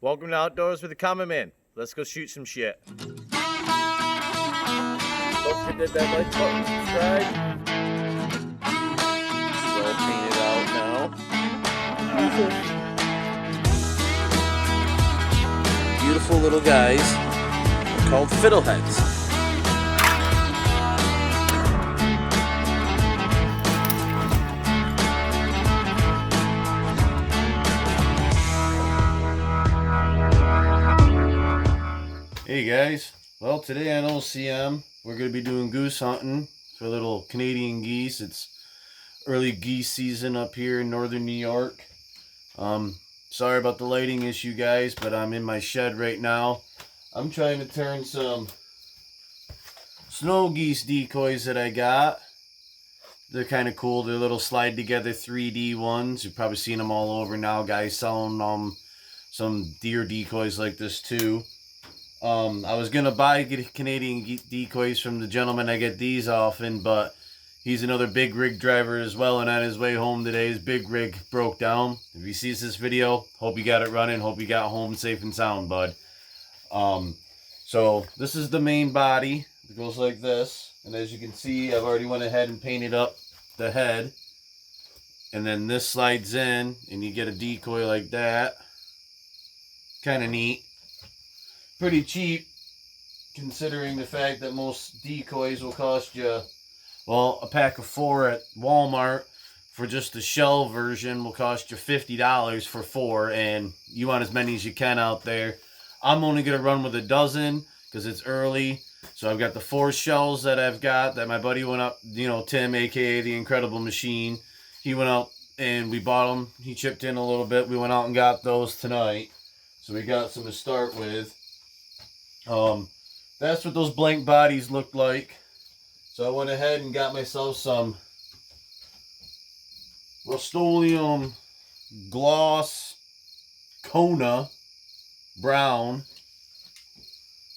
Welcome to Outdoors with the Common Man. Let's go shoot some shit. Don't forget that like button, subscribe. It's all painted out now. Beautiful little guys. They're called fiddleheads. Hey guys, well today on OCM we're going to be doing goose hunting for little Canadian geese. It's early geese season up here in northern New York. Sorry about the lighting issue guys, but I'm in my shed right now. I'm trying to turn some snow geese decoys that I got. They're kind of cool. They're little slide together 3D ones. You've probably seen them all over now. Guys selling some deer decoys like this too. I was going to buy Canadian decoys from the gentleman I get these often, but he's another big rig driver as well, and on his way home today, his big rig broke down. If he sees this video, hope you got it running, hope you got home safe and sound, bud. So this is the main body. It goes like this, and as you can see, I've already went ahead and painted up the head, and then this slides in, and you get a decoy like that. Kind of neat. Pretty cheap, considering the fact that most decoys will cost you, well, a pack of 4 at Walmart for just the shell version will cost you $50 for 4, and you want as many as you can out there. I'm only going to run with a dozen because it's early, so I've got the 4 shells that I've got that my buddy went up, Tim, aka the Incredible Machine. He went out and we bought them. He chipped in a little bit. We went out and got those tonight, so we got some to start with. That's what those blank bodies look like. So I went ahead and got myself some Rust-Oleum gloss Kona brown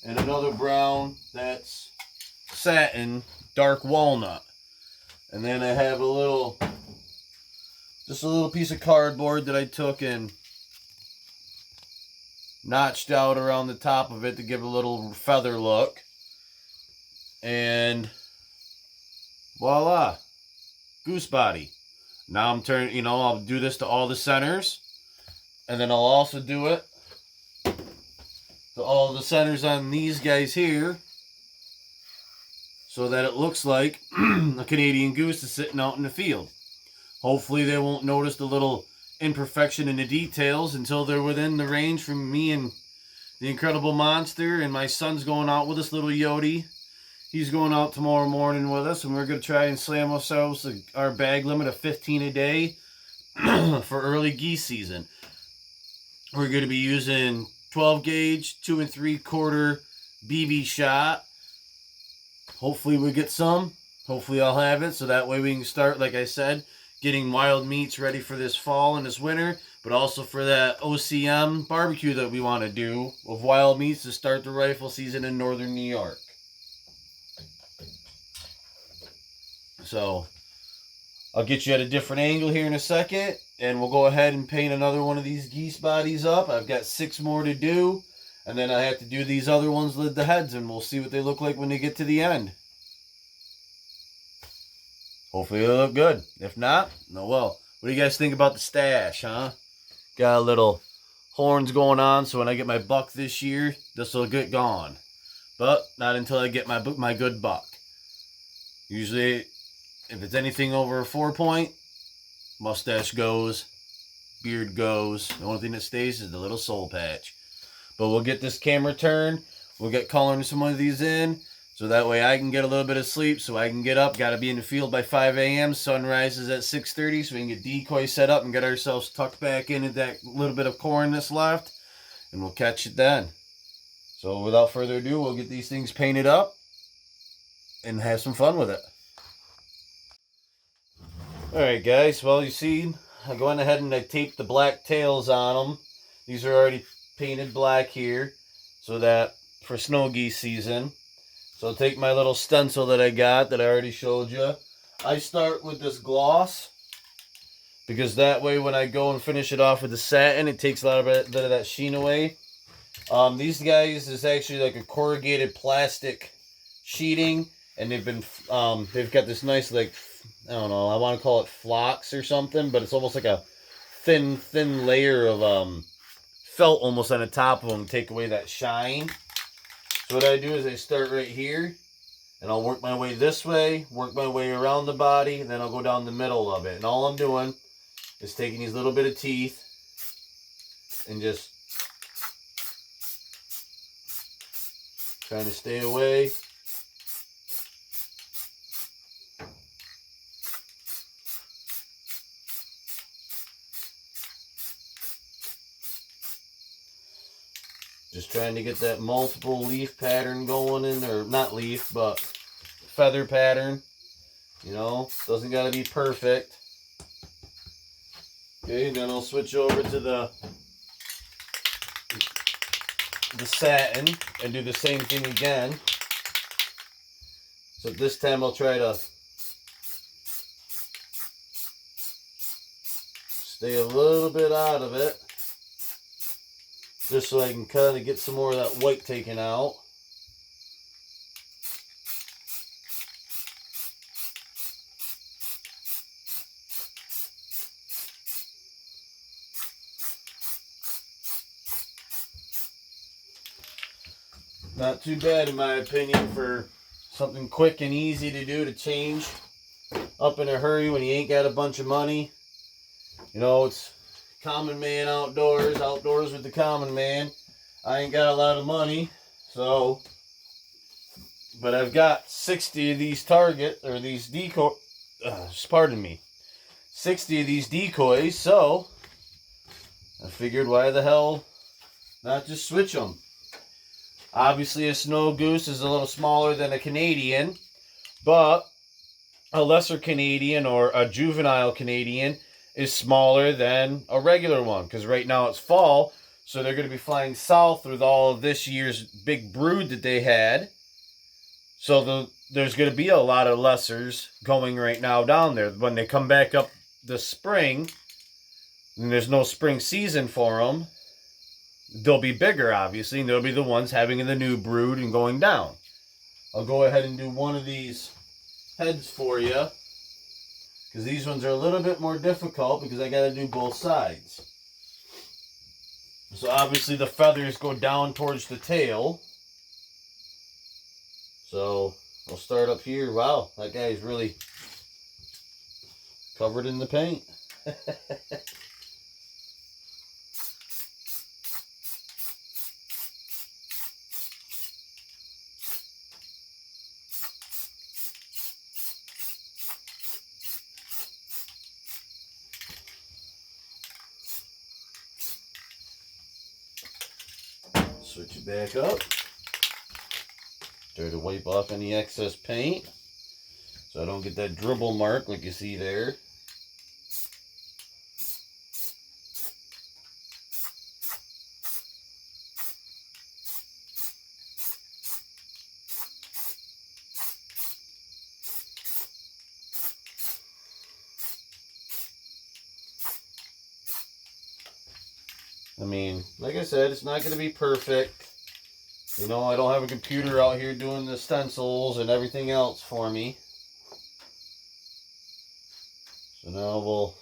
and another brown that's satin dark walnut. And then I have just a little piece of cardboard that I took and notched out around the top of it to give a little feather look. And voila, goose body. Now I'm turning, I'll do this to all the centers, and then I'll also do it to all the centers on these guys here, so that it looks like a Canadian goose is sitting out in the field. Hopefully they won't notice the little imperfection in the details until they're within the range from me and the Incredible Monster, and my son's going out with us, Lil Yote. He's going out tomorrow morning with us, and we're going to try and slam ourselves our bag limit of 15 a day for early geese season. We're going to be using 12 gauge 2 3/4 BB shot. Hopefully we get some. Hopefully I'll have it, so that way we can start, like I said, getting wild meats ready for this fall and this winter, but also for that OCM barbecue that we want to do of wild meats to start the rifle season in northern New York. So I'll get you at a different angle here in a second, and we'll go ahead and paint another one of these geese bodies up. I've got 6 more to do, and then I have to do these other ones with the heads, and we'll see what they look like when they get to the end. Hopefully they look good. If not, no well. What do you guys think about the stash, huh? Got a little horns going on, so when I get my buck this year, this will get gone. But not until I get my good buck. Usually, if it's anything over a 4-point, mustache goes, beard goes. The only thing that stays is the little soul patch. But we'll get this camera turned. We'll get coloring some of these in, so that way I can get a little bit of sleep, so I can get up. Got to be in the field by 5 a.m. Sunrise is at 6:30, so we can get decoy set up and get ourselves tucked back into that little bit of corn that's left, and we'll catch it then. So without further ado, we'll get these things painted up and have some fun with it. Alright guys, well you see, I went ahead and I taped the black tails on them. These are already painted black here, so that for snow geese season. So I'll take my little stencil that I got that I already showed you. I start with this gloss because that way when I go and finish it off with the satin, it takes a lot of bit of that sheen away. These guys is actually like a corrugated plastic sheeting, and they've got this nice, like, I don't know, I want to call it flocks or something, but it's almost like a thin layer of felt almost on the top of them to take away that shine. So what I do is I start right here, and I'll work my way this way, work my way around the body, and then I'll go down the middle of it. And all I'm doing is taking these little bit of teeth and just trying to stay away. Just trying to get that multiple leaf pattern going in, or not leaf, but feather pattern. You know, doesn't got to be perfect. Okay, then I'll switch over to the satin and do the same thing again. So this time I'll try to stay a little bit out of it, just so I can kind of get some more of that white taken out. Not too bad in my opinion for something quick and easy to do, to change up in a hurry when you ain't got a bunch of money. You know, it's common man outdoors with the common man. I ain't got a lot of money, so, but I've got 60 of these these decoys, pardon me, 60 of these decoys, so I figured why the hell not just switch them. Obviously, a snow goose is a little smaller than a Canadian, but a lesser Canadian or a juvenile Canadian is smaller than a regular one, because right now it's fall, so they're going to be flying south with all of this year's big brood that they had. So there's going to be a lot of lessers going right now down there. When they come back up this spring, and there's no spring season for them, they'll be bigger, obviously, and they'll be the ones having the new brood and going down. I'll go ahead and do one of these heads for you, because these ones are a little bit more difficult because I got to do both sides. So obviously the feathers go down towards the tail. So I'll start up here. Wow, that guy's really covered in the paint. Switch it back up. Try to wipe off any excess paint so I don't get that dribble mark like you see there. I mean, like I said, it's not going to be perfect. You know, I don't have a computer out here doing the stencils and everything else for me. So now we'll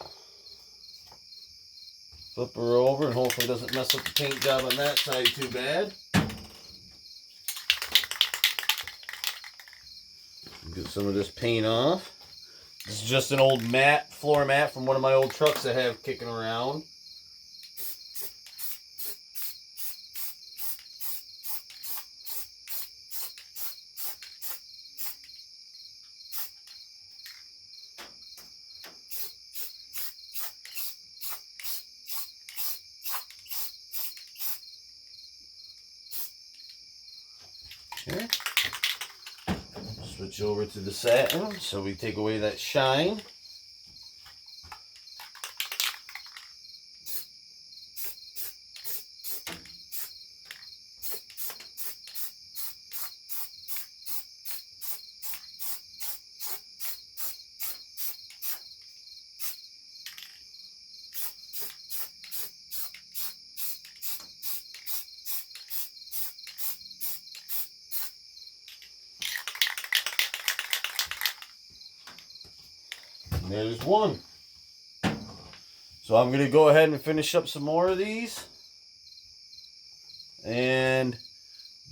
flip her over and hopefully it doesn't mess up the paint job on that side too bad. Get some of this paint off. This is just an old mat, floor mat from one of my old trucks I have kicking around. Okay. Switch over to the satin so we take away that shine. there's one. So I'm going to go ahead and finish up some more of these. And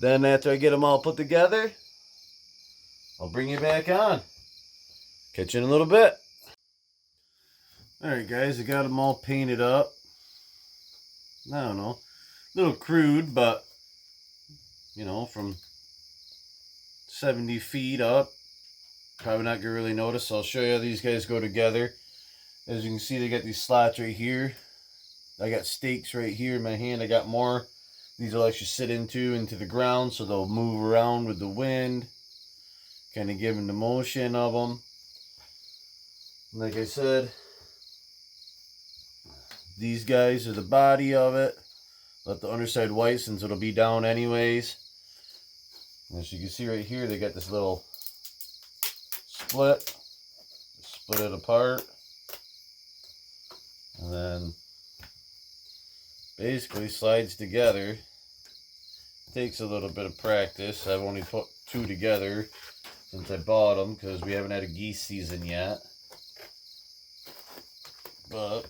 then after I get them all put together, I'll bring you back on. Catch you in a little bit. Alright guys, I got them all painted up. I don't know. A little crude, but you know, from 70 feet up, probably not gonna really notice. So I'll show you how these guys go together. As you can see, they got these slots right here. I got stakes right here in my hand. I got more. These will actually sit into the ground, so they'll move around with the wind, kind of giving the motion of them. Like I said, these guys are the body of it. Let the underside white, since it'll be down anyways. As you can see right here, they got this little split. Split it apart. And then basically slides together. Takes a little bit of practice. I've only put 2 together since I bought them because we haven't had a geese season yet. But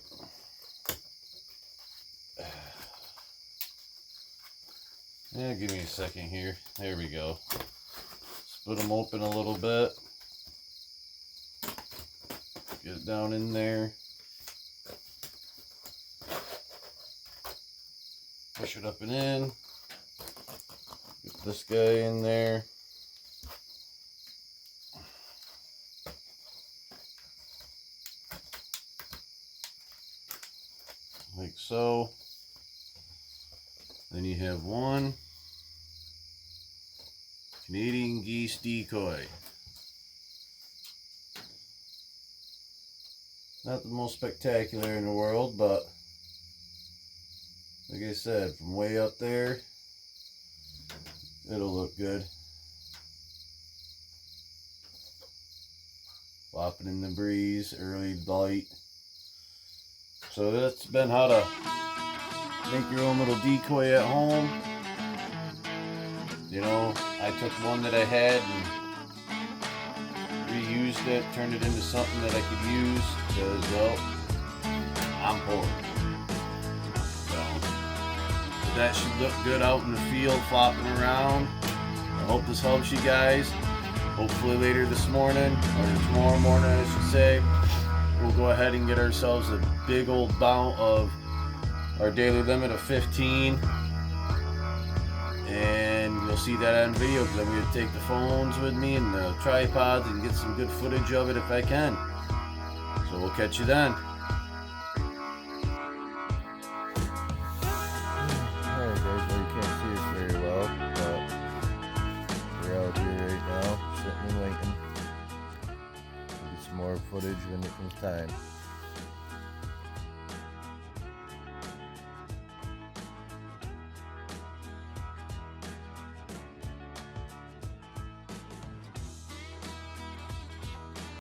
yeah, give me a second here. There we go. Split them open a little bit. Get it down in there. Push it up and in. Get this guy in there. Like so. Then you have one Canadian Geese decoy. Not the most spectacular in the world, but like I said, from way up there, it'll look good. Flopping in the breeze, early light. So that's been how to make your own little decoy at home. You know, I took one that I had and reused it, turned it into something that I could use because, well, I'm poor. So that should look good out in the field, flopping around. I hope this helps you guys. Hopefully later this morning, or tomorrow morning I should say, we'll go ahead and get ourselves a big old bout of our daily limit of 15. And you'll see that on video because I'm going to take the phones with me and the tripods and get some good footage of it if I can. So we'll catch you then. Alright guys, well you can't see us very well, but we're out here right now, sitting and waiting. We'll get some more footage when it comes time.